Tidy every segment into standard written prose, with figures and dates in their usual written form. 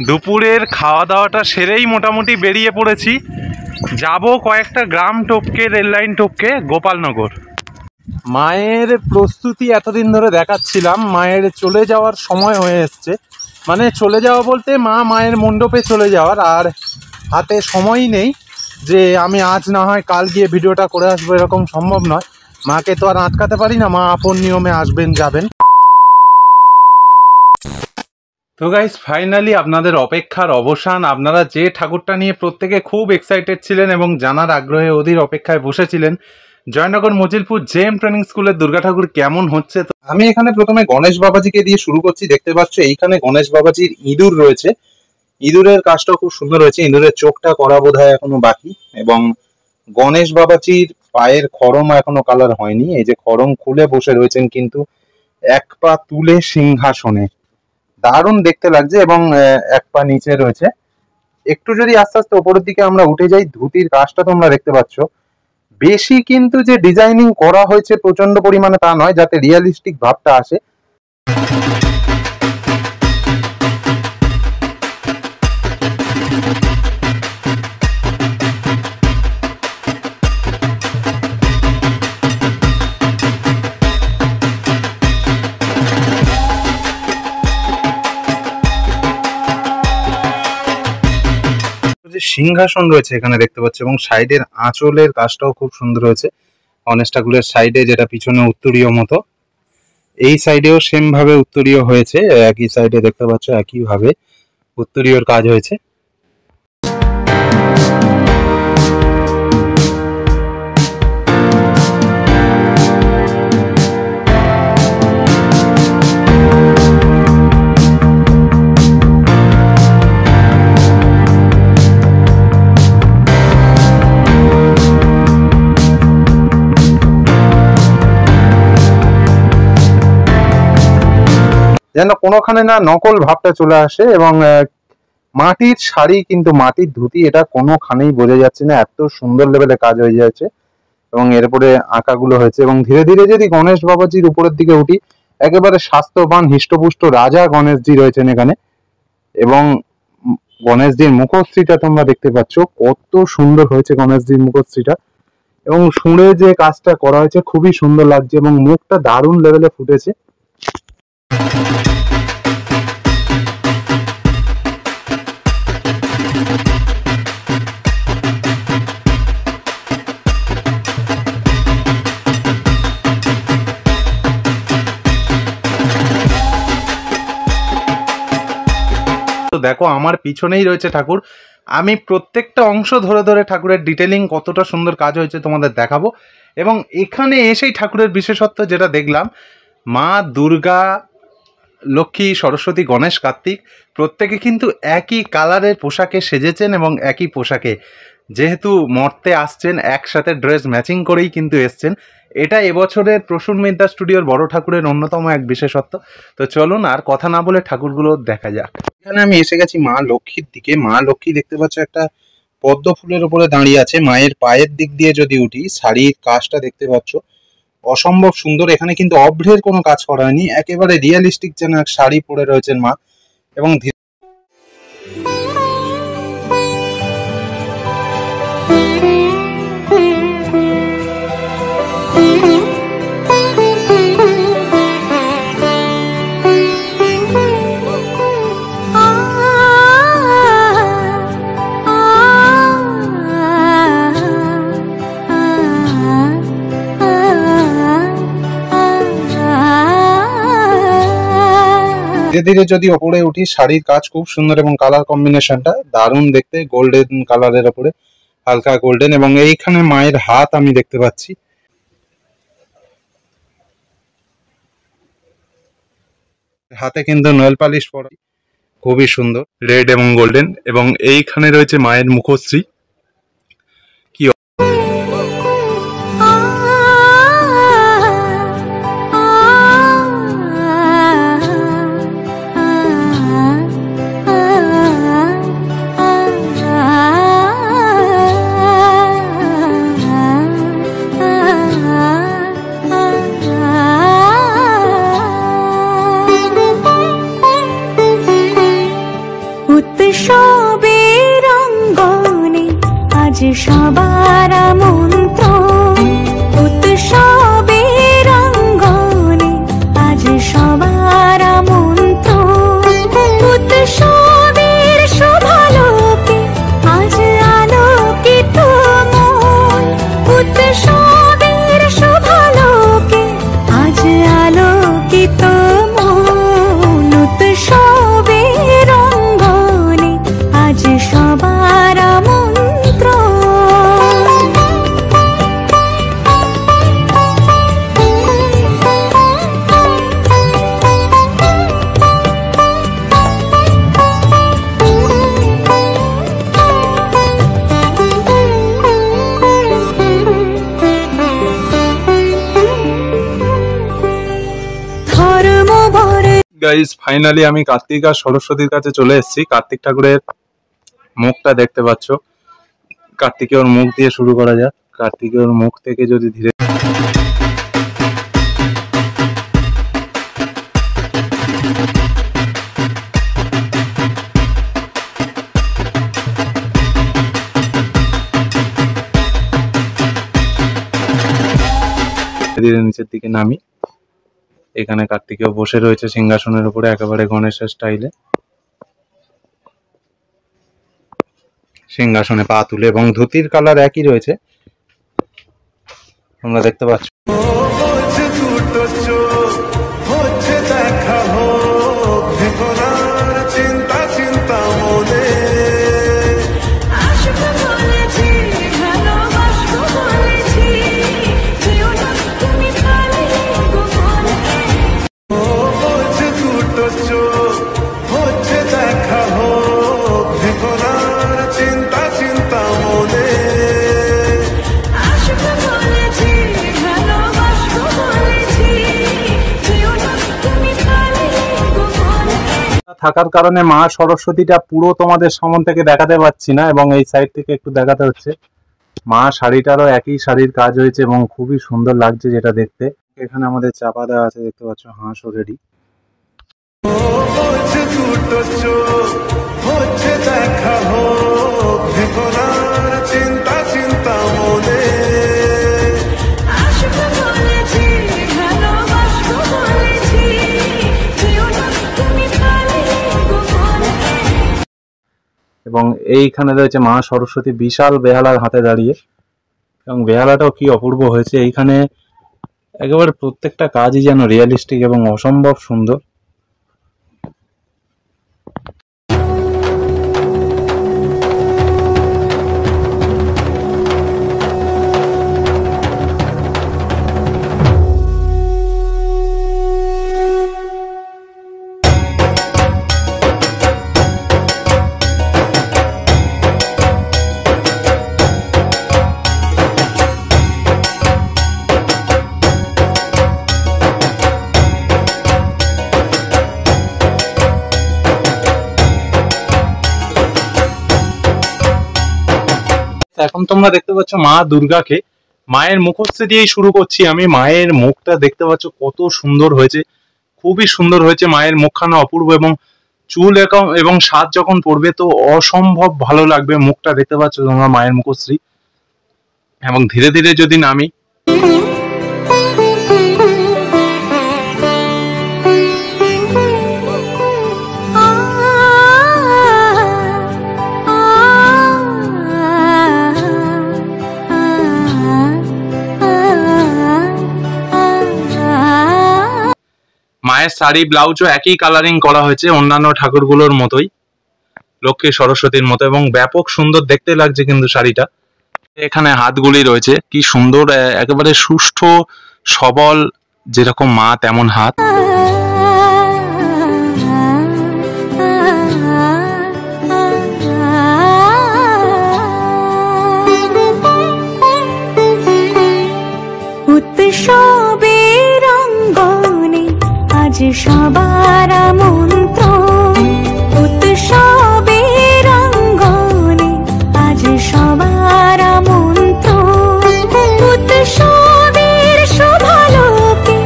দুপুরের খাওয়া দাওয়াটা সেরেই মোটামুটি বেরিয়ে পড়েছি। যাব কয়েকটা গ্রাম টপকে, রেল লাইন টপকে গোপালনগর। মায়ের প্রস্তুতি এতদিন ধরে দেখাচ্ছিলাম, মায়ের চলে যাওয়ার সময় হয়ে এসছে। মানে চলে যাওয়া বলতে মায়ের মণ্ডপে চলে যাওয়ার, আর হাতে সময়ই নেই যে আমি আজ না হয় কাল গিয়ে ভিডিওটা করে আসবো, এরকম সম্ভব নয়। মাকে তো আর আটকাতে পারি না, মা আপন নিয়মে আসবেন যাবেন। তো গাইস, ফাইনালি আপনাদের অপেক্ষার অবসান। আপনারা যে ঠাকুরটা নিয়ে প্রত্যেকে খুব এক্সাইটেড ছিলেন এবং জানার আগ্রহে অধীর অপেক্ষায় বসেছিলেন, জয়নগর মজিলপুর জেএম ট্রেনিং স্কুলের দুর্গা ঠাকুর কেমন হচ্ছে। তো আমি এখানে প্রথমে গণেশ বাবাজিকে দিয়ে শুরু করছি। দেখতে পাচ্ছ এইখানে গণেশ বাবাজির ইঁদুর রয়েছে, ইঁদুরের কাজটাও খুব সুন্দর হয়েছে। ইঁদুরের চোখটা করা বোধহয় এখনো বাকি, এবং গণেশ বাবাজির পায়ের খড়ম এখনো কালার হয়নি। এই যে খড়ম খুলে বসে রয়েছেন কিন্তু এক পা তুলে সিংহাসনে, দারুণ দেখতে লাগছে, এবং এক পা নিচে রয়েছে। একটু যদি আস্তে আস্তে ওপরের দিকে আমরা উঠে যাই, ধুতির কাজটা তোমরা দেখতে পাচ্ছ। বেশি কিন্তু যে ডিজাইনিং করা হয়েছে প্রচন্ড পরিমাণে তা নয়, যাতে রিয়েলিস্টিক ভাবটা আসে। সিংহাসন রয়েছে এখানে দেখতে পাচ্ছি, এবং সাইডের আঁচলের কাজটাও খুব সুন্দর হয়েছে। গণেশ ঠাকুরের সাইডে যেটা পিছনে উত্তরীয় মতো, এই সাইডেও সেম ভাবে উত্তরীয় হয়েছে। একই সাইডে দেখতে পাচ্ছ একই ভাবে উত্তরীয়র কাজ হয়েছে। যেন কোনোখানে না নকল ভাবটা চলে আসে, এবং মাটির শাড়ি কিন্তু মাটির ধুতি, এটা কোনোখানেই বোঝা যাচ্ছে না, এত সুন্দর লেভেলে কাজ হয়ে যাচ্ছে এবং এরপরে আঁকাগুলো হয়েছে। এবং ধীরে ধীরে যদি গণেশ বাবাজির উপরের দিকে উঠি, একেবারে স্বাস্থ্যবান হিষ্টপুষ্ট রাজা গণেশজি রয়েছেন এখানে, এবং গণেশজির মুখশ্রীটা তোমরা দেখতে পাচ্ছ কত সুন্দর হয়েছে গণেশজির মুখশ্রীটা, এবং শুঁড়ে যে কাজটা করা হয়েছে খুবই সুন্দর লাগছে, এবং মুখটা দারুণ লেভেলে ফুটেছে। তো দেখো আমার পিছনেই রয়েছে ঠাকুর। আমি প্রত্যেকটা অংশ ধরে ধরে ঠাকুরের ডিটেলিং কতটা সুন্দর কাজ হয়েছে তোমাদের দেখাবো। এবং এখানে এসেই ঠাকুরের বিশেষত্ব যেটা দেখলাম, মা দুর্গা, লক্ষ্মী, সরস্বতী, গণেশ, কার্তিক প্রত্যেকে কিন্তু একই কালারের পোশাকে সেজেছেন, এবং একই পোশাকে যেহেতু মর্তে আসছেন একসাথে ড্রেস ম্যাচিং করেই কিন্তু এসছেন। এটা এবছরের প্রসূন মিদ্যা স্টুডিওর বড় ঠাকুরের অন্যতম এক বিশেষত্ব। তো চলুন আর কথা না বলে ঠাকুরগুলো দেখা যাক। এখানে আমি এসে গেছি মা লক্ষ্মীর দিকে। মা লক্ষ্মী দেখতে পাচ্ছ একটা পদ্ম ফুলের উপরে দাঁড়িয়ে আছে। মায়ের পায়ের দিক দিয়ে যদি উঠি, শাড়ির কাজটা দেখতে পাচ্ছ অসম্ভব সুন্দর। এখানে কিন্তু অভ্রের কোনো কাজ করা হয়নি, একেবারে রিয়েলিস্টিক যেন এক শাড়ি পরে রয়েছেন মা। এবং ধীরে ধীরে যদি ওপরে উঠি, শাড়ির কাজ খুব সুন্দর, এবং কালার কম্বিনেশনটা দারুণ দেখতে, গোল্ডেন কালারের ওপরে হালকা গোল্ডেন। এবং এইখানে মায়ের হাত আমি দেখতে পাচ্ছি, হাতে কিন্তু নেল পালিশ পরা, খুবই সুন্দর রেড এবং গোল্ডেন। এবং এইখানে রয়েছে মায়ের মুখশ্রী। উৎসবের অঙ্গনে আজ সবার আমন্ত্রণ, উৎসবের অঙ্গনে আজ সবার আমন্ত্রণ, উৎসবের শোভালোকে আজ আলোকিত মন, উৎসবের শোভালোকে আজ আলোকিত মন, উৎসবের অঙ্গনে আজ সবার আমন্ত্রণ। গাইস ফাইনালি আমি কার্তিক আর সরস্বতীর কাছে চলে এসেছি। কার্তিক ঠাকুরের মুখটা দেখতে পাচ্ছ, কার্তিকের মুখ দিয়ে শুরু করা যাক। কার্তিকের মুখ থেকে যদি ধীরে ধীরে নিচের দিকে নামি, এখানে কার্তিকেয় বসে রয়েছে সিংহাসনের উপরে একেবারে গণেশের স্টাইলে, সিংহাসনে পা তুলে, এবং ধুতির কালার একই রয়েছে তোমরা দেখতে পাচ্ছ। থাকার কারণে মা সরস্বতীটা পুরো তোমাদের সামনে থেকে দেখাতে পাচ্ছি না, এবং এই সাইড থেকে একটু দেখাতে হচ্ছে। মা শাড়িটারও একই শাড়ির কাজ হয়েছে এবং খুবই সুন্দর লাগছে যেটা দেখতে। এখানে আমাদের চাপা দেওয়া আছে, দেখতে পাচ্ছ, হাঁসও রেডি। এবং এইখানে রয়েছে মা সরস্বতী বিশাল বেহালার হাতে দাঁড়িয়ে, এবং বেহালাটাও কি অপূর্ব হয়েছে। এইখানে একেবারে প্রত্যেকটা কাজই যেন রিয়েলিস্টিক এবং অসম্ভব সুন্দর। এখন তোমরা দেখতে পাচ্ছ মা দুর্গাকে, মায়ের মুখশ্রী দিয়েই শুরু করছি আমি। মায়ের মুখটা দেখতে পাচ্ছ কত সুন্দর হয়েছে, খুবই সুন্দর হয়েছে মায়ের মুখখানা, অপূর্ব। এবং চুল এবং সাজ যখন পড়বে তো অসম্ভব ভালো লাগবে। মুখটা দেখতে পাচ্ছ তোমরা মায়ের মুখশ্রী। এবং ধীরে ধীরে যদি নামি, মায়ের শাড়ি ব্লাউজও একই কালারিং করা হয়েছে অন্যান্য ঠাকুরগুলোর মতোই, লক্ষ্মী সরস্বতীর মতো, এবং ব্যাপক সুন্দর দেখতে লাগছে কিন্তু শাড়িটা। এখানে হাতগুলি রয়েছে কি সুন্দর, একেবারে সুষ্ঠু সবল, যেরকম মা তেমন হাত। উৎসবের অঙ্গনে আজ সবার আমন্ত্রণ, উৎসবের অঙ্গনে আজ সবার আমন্ত্রণ, উৎসবের শোভালোকে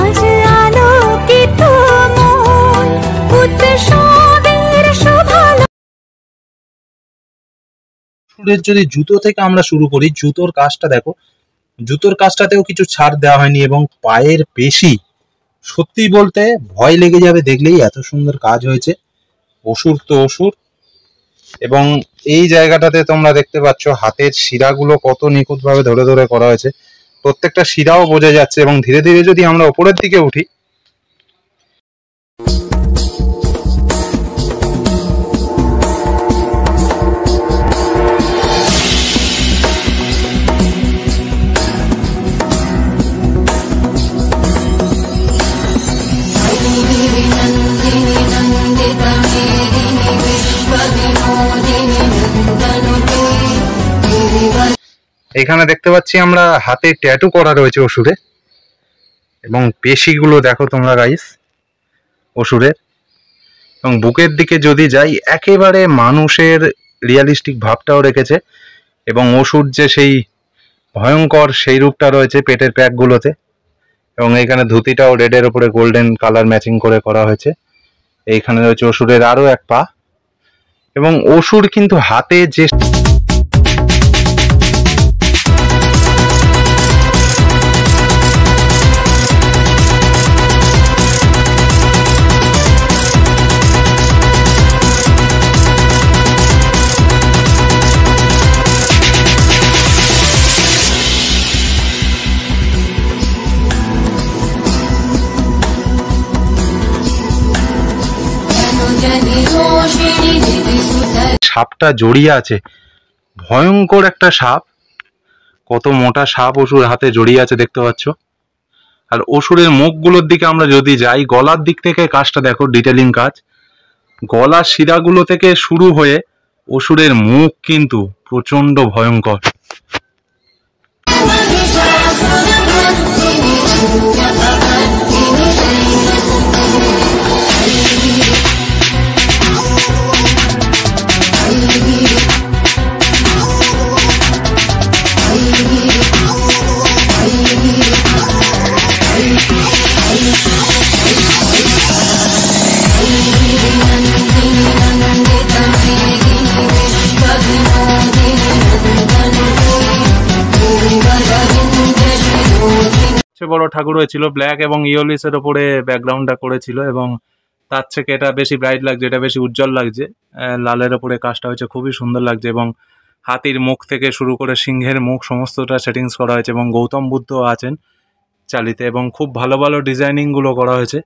আজ আলোকিত মন, উৎসব অসুরের যদি জুতো থেকে আমরা শুরু করি, জুতোর কাজটা দেখো, জুতোর কাজটাতেও কিছু ছাড় দেওয়া হয়নি এবং পায়ের পেশি সত্যি বলতে ভয় লেগে যাবে দেখলেই, এত সুন্দর কাজ হয়েছে। অসুর তো অসুর। এবং এই জায়গাটাতে তোমরা দেখতে পাচ্ছ হাতের শিরাগুলো কত নিখুঁতভাবে ধরে ধরে করা হয়েছে, প্রত্যেকটা শিরাও বোঝা যাচ্ছে। এবং ধীরে ধীরে যদি আমরা ওপরের দিকে উঠি, এখানে দেখতে পাচ্ছি আমরা হাতে ট্যাটু করা রয়েছে অসুরের, এবং পেশিগুলো দেখো তোমরা গাইস অসুরের। এবং বুকের দিকে যদি যাই, একেবারে মানুষের রিয়ালিস্টিক ভাবটাও রেখেছে। এবং অসুর যে সেই ভয়ঙ্কর সেই রূপটা রয়েছে পেটের প্যাকগুলোতে। এবং এইখানে ধুতিটাও রেডের উপরে গোল্ডেন কালার ম্যাচিং করে করা হয়েছে। এইখানে রয়েছে অসুরের আরো এক পা। এবং অসুর কিন্তু হাতে যে সাপটা জড়িয়ে আছে, ভয়ঙ্কর একটা সাপ, কত মোটা সাপ অসুর হাতে জড়িয়ে আছে দেখতে পাচ্ছ। আর অসুরের মুখগুলোর দিকে আমরা যদি যাই, গলার দিক থেকে কাজটা দেখো, ডিটেলিং কাজ, গলার শিরাগুলো থেকে শুরু হয়ে অসুরের মুখ কিন্তু প্রচন্ড ভয়ঙ্কর। বড় ঠাকুর হয়েছিল, ব্ল্যাক এবং ইয়োলিসের ওপরে ব্যাকগ্রাউন্ডটা করেছিল, এবং তার থেকে এটা বেশি ব্রাইট লাগছে, এটা বেশি উজ্জ্বল লাগছে। লালের ওপরে কাজটা হয়েছে, খুবই সুন্দর লাগছে। এবং হাতির মুখ থেকে শুরু করে সিংহের মুখ সমস্তটা সেটিংস করা হয়েছে, এবং গৌতম বুদ্ধ আছেন চালিতে, এবং খুব ভালো ভালো ডিজাইনিং গুলো করা হয়েছে।